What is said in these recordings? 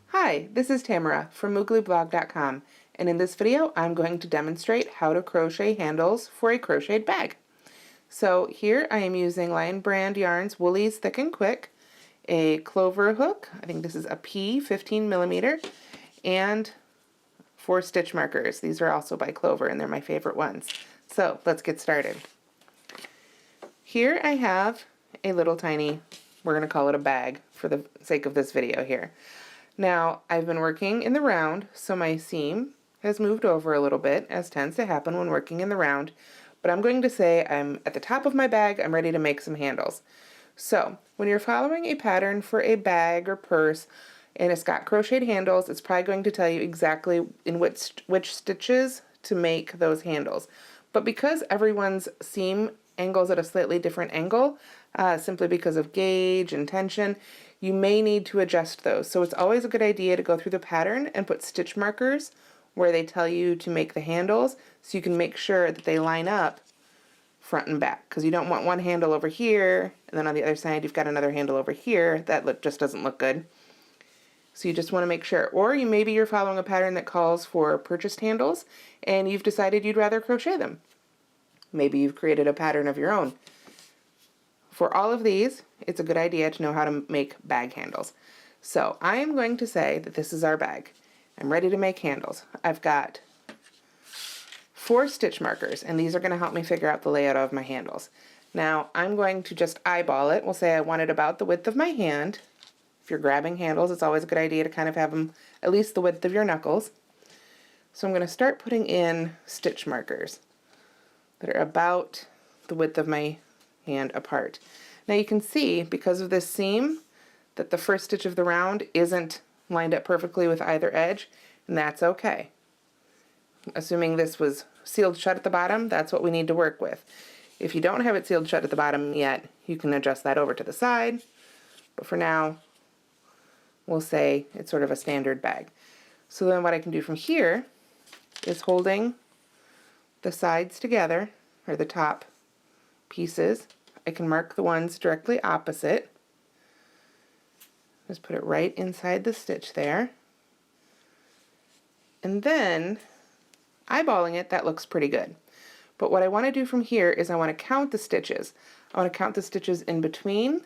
Hi, this is Tamara from mooglyblog.com, and in this video I'm going to demonstrate how to crochet handles for a crocheted bag. So here I am using Lion Brand Yarns Woolies Thick and Quick, a clover hook, I think this is a P 15mm, and 4 stitch markers. These are also by Clover and they're my favorite ones. So let's get started. Here I have a little tiny, we're going to call it a bag for the sake of this video here. Now, I've been working in the round, so my seam has moved over a little bit, as tends to happen when working in the round, but I'm going to say I'm at the top of my bag, I'm ready to make some handles. So, when you're following a pattern for a bag or purse, and it's got crocheted handles, it's probably going to tell you exactly in which stitches to make those handles. But because everyone's seam angles at a slightly different angle, simply because of gauge and tension, you may need to adjust those. So it's always a good idea to go through the pattern and put stitch markers where they tell you to make the handles, so you can make sure that they line up front and back, because you don't want one handle over here and then on the other side you've got another handle over here. That just doesn't look good. So you just want to make sure. Or maybe you're following a pattern that calls for purchased handles and you've decided you'd rather crochet them. Maybe you've created a pattern of your own. For all of these, it's a good idea to know how to make bag handles. So I am going to say that this is our bag. I'm ready to make handles. I've got 4 stitch markers, and these are going to help me figure out the layout of my handles. Now I'm going to just eyeball it. We'll say I want it about the width of my hand. If you're grabbing handles, it's always a good idea to kind of have them at least the width of your knuckles. So I'm going to start putting in stitch markers that are about the width of my hand apart. Now you can see, because of this seam, that the first stitch of the round isn't lined up perfectly with either edge, and that's okay. Assuming this was sealed shut at the bottom, that's what we need to work with. If you don't have it sealed shut at the bottom yet, you can adjust that over to the side, but for now, we'll say it's sort of a standard bag. So then what I can do from here is holding the sides together, or the top pieces, I can mark the ones directly opposite. Just put it right inside the stitch there. And then, eyeballing it, that looks pretty good. But what I want to do from here is I want to count the stitches. I want to count the stitches in between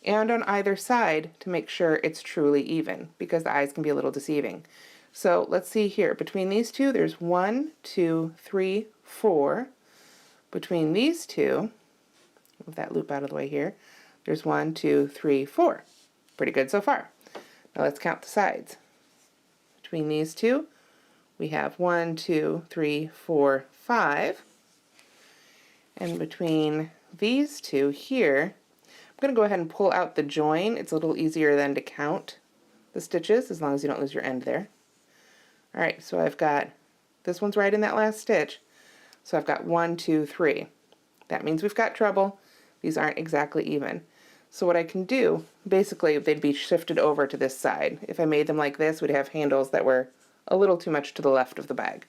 and on either side to make sure it's truly even, because the eyes can be a little deceiving. So let's see here. Between these two, there's 1, 2, 3, 4. Between these two, move that loop out of the way here, there's 1, 2, 3, 4. Pretty good so far. Now let's count the sides. Between these two, we have 1, 2, 3, 4, 5. And between these two here, I'm going to go ahead and pull out the join. It's a little easier then to count the stitches, as long as you don't lose your end there. Alright, so I've got, this one's right in that last stitch, so I've got 1, 2, 3. That means we've got trouble. These aren't exactly even. So what I can do, basically they'd be shifted over to this side. If I made them like this, we'd have handles that were a little too much to the left of the bag.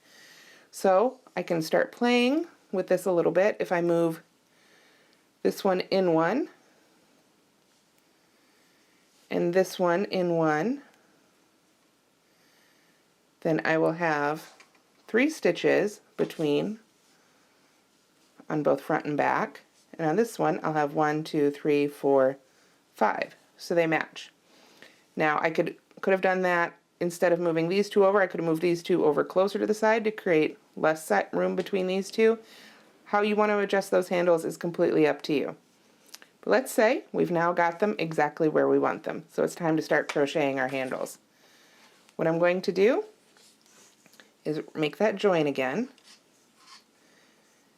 So I can start playing with this a little bit. If I move this one in one, and this one in one, then I will have 3 stitches between on both front and back, and on this one I'll have 1, 2, 3, 4, 5, so they match. Now I could have done that instead of moving these two over. I could have moved these two over closer to the side to create less room between these two. How you want to adjust those handles is completely up to you. But let's say we've now got them exactly where we want them, so it's time to start crocheting our handles. What I'm going to do is make that join again.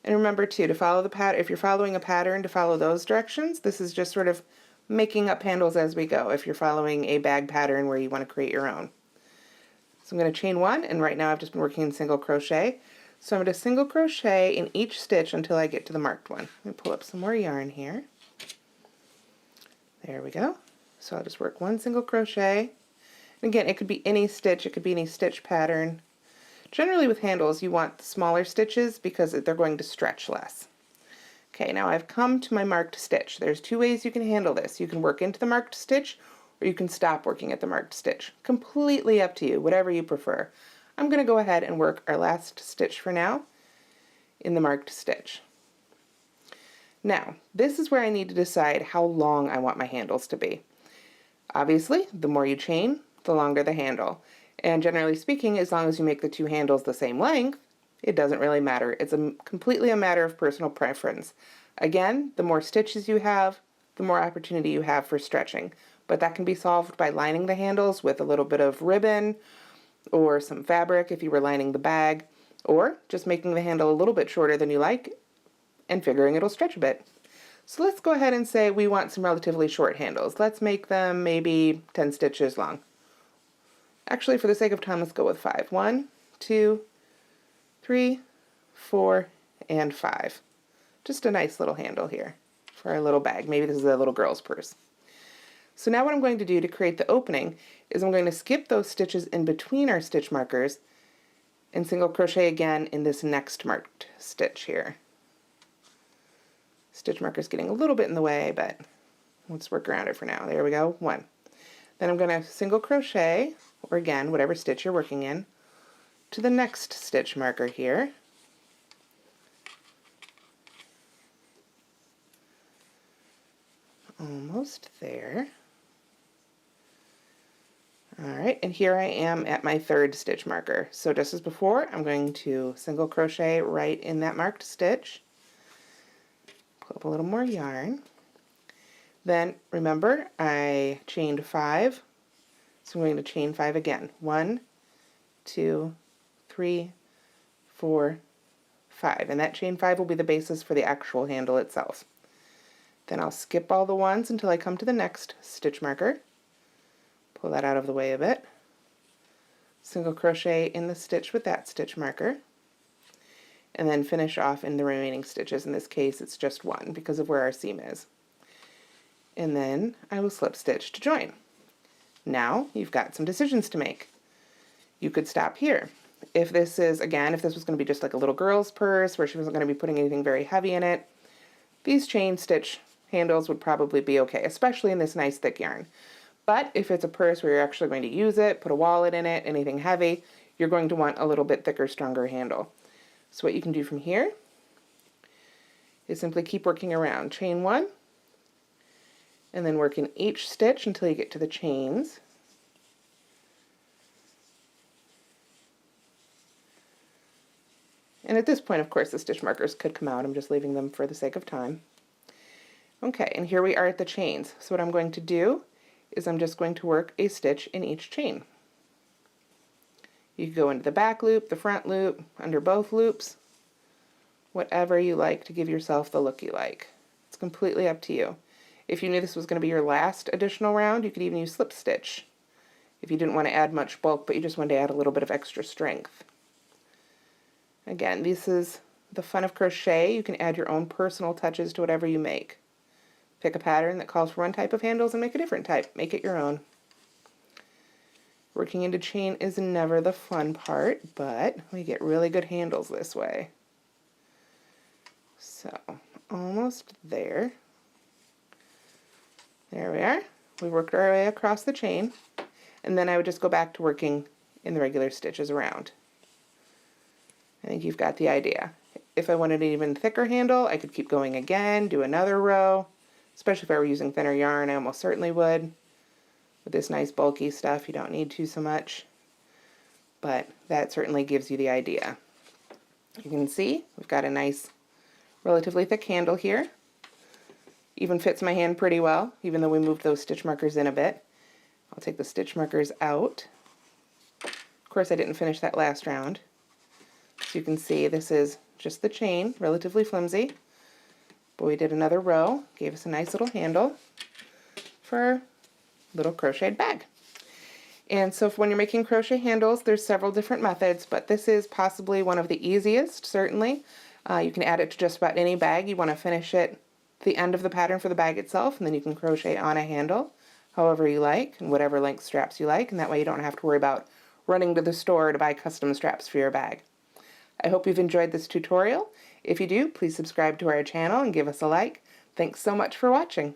And remember too, to follow the pattern, if you're following a pattern, to follow those directions. This is just sort of making up handles as we go, if you're following a bag pattern where you want to create your own. So I'm going to chain 1, and right now I've just been working in single crochet. So I'm going to single crochet in each stitch until I get to the marked one. Let me pull up some more yarn here. There we go. So I'll just work 1 single crochet. And again, it could be any stitch, it could be any stitch pattern. Generally with handles you want the smaller stitches because they're going to stretch less. Okay, now I've come to my marked stitch. There's two ways you can handle this. You can work into the marked stitch, or you can stop working at the marked stitch. Completely up to you, whatever you prefer. I'm going to go ahead and work our last stitch for now in the marked stitch. Now, this is where I need to decide how long I want my handles to be. Obviously, the more you chain, the longer the handle. And generally speaking, as long as you make the two handles the same length, it doesn't really matter. It's completely a matter of personal preference. Again, the more stitches you have, the more opportunity you have for stretching. But that can be solved by lining the handles with a little bit of ribbon or some fabric if you were lining the bag, or just making the handle a little bit shorter than you like and figuring it'll stretch a bit. So let's go ahead and say we want some relatively short handles. Let's make them maybe 10 stitches long. Actually, for the sake of time, let's go with 5. 1, 2, 3, 4, and 5. Just a nice little handle here for our little bag. Maybe this is a little girl's purse. So now what I'm going to do to create the opening is I'm going to skip those stitches in between our stitch markers and single crochet again in this next marked stitch here. Stitch marker's getting a little bit in the way, but let's work around it for now. There we go, 1. Then I'm going to single crochet, or again, whatever stitch you're working in, to the next stitch marker here. Almost there. Alright, and here I am at my 3rd stitch marker. So just as before, I'm going to single crochet right in that marked stitch. Pull up a little more yarn. Then remember, I chained 5, so I'm going to chain 5 again. 1, 2, 3, 4, 5, and that chain 5 will be the basis for the actual handle itself. Then I'll skip all the ones until I come to the next stitch marker. Pull that out of the way a bit. Single crochet in the stitch with that stitch marker, and then finish off in the remaining stitches. In this case, it's just 1 because of where our seam is. And then I will slip stitch to join. Now you've got some decisions to make. You could stop here. If this is, again, if this was going to be just like a little girl's purse where she wasn't going to be putting anything very heavy in it, these chain stitch handles would probably be okay, especially in this nice thick yarn. But if it's a purse where you're actually going to use it, put a wallet in it, anything heavy, you're going to want a little bit thicker, stronger handle. So what you can do from here is simply keep working around. Chain 1, and then work in each stitch until you get to the chains. And at this point, of course, the stitch markers could come out. I'm just leaving them for the sake of time. Okay, and here we are at the chains. So what I'm going to do is I'm just going to work a stitch in each chain. You can go into the back loop, the front loop, under both loops, whatever you like to give yourself the look you like. It's completely up to you. If you knew this was going to be your last additional round, you could even use slip stitch if you didn't want to add much bulk, but you just wanted to add a little bit of extra strength. Again, this is the fun of crochet. You can add your own personal touches to whatever you make. Pick a pattern that calls for one type of handles and make a different type. Make it your own. Working into chain is never the fun part, but we get really good handles this way. So, almost there. There we are. We worked our way across the chain, and then I would just go back to working in the regular stitches around. I think you've got the idea. If I wanted an even thicker handle, I could keep going again, do another row. Especially if I were using thinner yarn, I almost certainly would. With this nice bulky stuff, you don't need to so much. But that certainly gives you the idea. You can see we've got a nice, relatively thick handle here. Even fits my hand pretty well, even though we moved those stitch markers in a bit. I'll take the stitch markers out. Of course, I didn't finish that last round. So you can see this is just the chain, relatively flimsy. But we did another row, gave us a nice little handle for our little crocheted bag. And so when you're making crochet handles, there's several different methods, but this is possibly one of the easiest, certainly. You can add it to just about any bag. You want to finish it the end of the pattern for the bag itself, and then you can crochet on a handle however you like, and whatever length straps you like, and that way you don't have to worry about running to the store to buy custom straps for your bag. I hope you've enjoyed this tutorial, If you do, please subscribe to our channel and give us a like. Thanks so much for watching.